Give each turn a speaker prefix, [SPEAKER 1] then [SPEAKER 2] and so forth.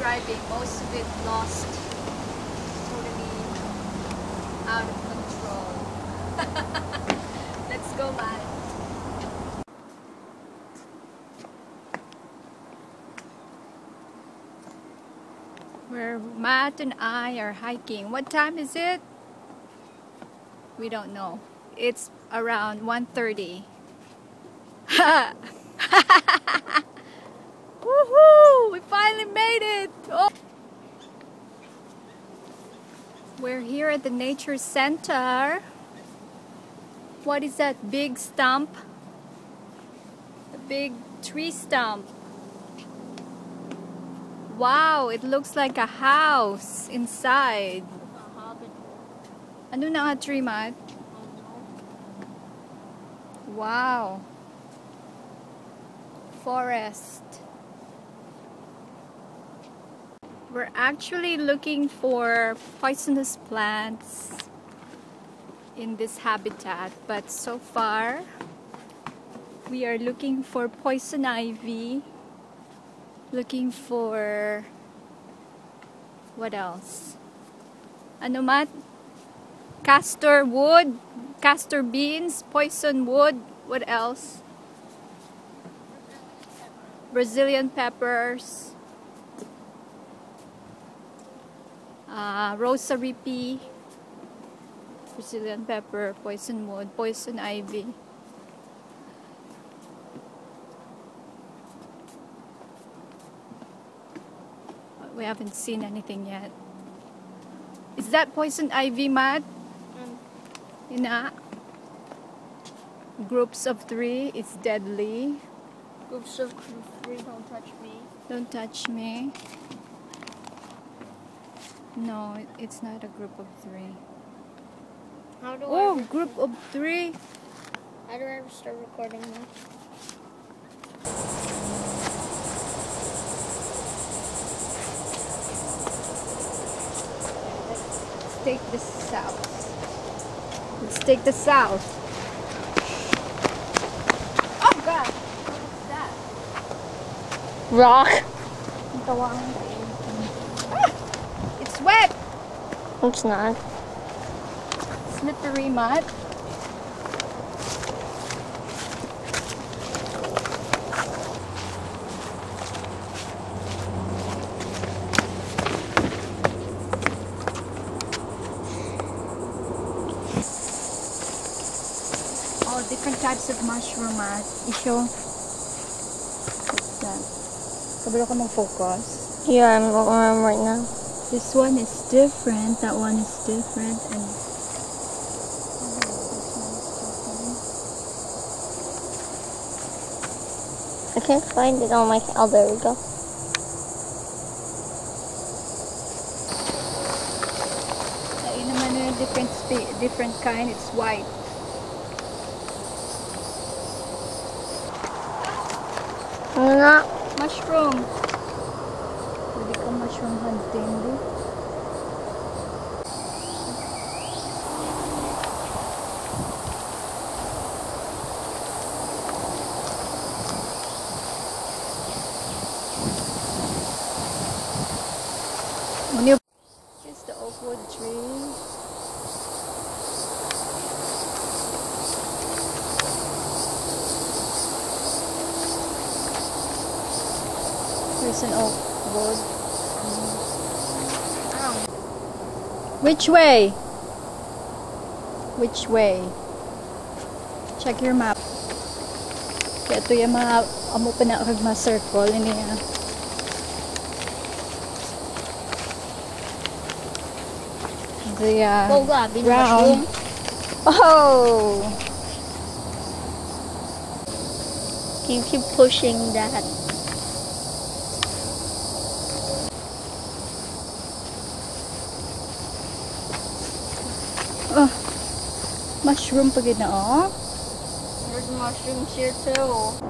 [SPEAKER 1] driving, most of it lost, totally out of control. Let's go, man. Where Matt and I are hiking. What time is it? We don't know. It's around 1:30. Woohoo! We finally made it! Oh. We're here at the nature center. What is that big stump? A big tree stump. Wow, it looks like a house inside. Ano na nga tree, Matt? Wow. Forest. We're actually looking for poisonous plants in this habitat, but so far we are looking for poison ivy, looking for what else? Ano, Matt? Castor wood, castor beans, poison wood, what else? Brazilian peppers, rosary pea, Brazilian pepper, poison wood, poison ivy. We haven't seen anything yet. Is that poison ivy, Matt? In a groups of 3, it's deadly.
[SPEAKER 2] Groups of 3, don't touch me.
[SPEAKER 1] Don't touch me. No, it's not a group of 3.
[SPEAKER 2] How do
[SPEAKER 1] Oh, group of 3.
[SPEAKER 2] How do I start recording now?
[SPEAKER 1] Let's take the south. Let's take the south. Oh God! What's that?
[SPEAKER 2] Rock.
[SPEAKER 1] It's wet.
[SPEAKER 2] It's not.
[SPEAKER 1] Slippery mud. All different types of mushroom, Matt. Isyo. What's that? Kabalo ka mag-focus.
[SPEAKER 2] Yeah, I'm on right now.
[SPEAKER 1] This one is different, that one is different, and
[SPEAKER 2] I can't find it on my. Oh, there we go.
[SPEAKER 1] ayun naman yung different kind, it's white.
[SPEAKER 2] Ano na?
[SPEAKER 1] Mushroom. Pwede ka mushroom hunting, di? Here's the oak wood tree. There's an oak wood. Which way? Which way? Check your map. Kaya ito yung mga amo pa na kag mga circle niya. The round. Oh!
[SPEAKER 2] You keep pushing that.
[SPEAKER 1] Oh, mushroom pagid na oh.
[SPEAKER 2] There's mushrooms here too.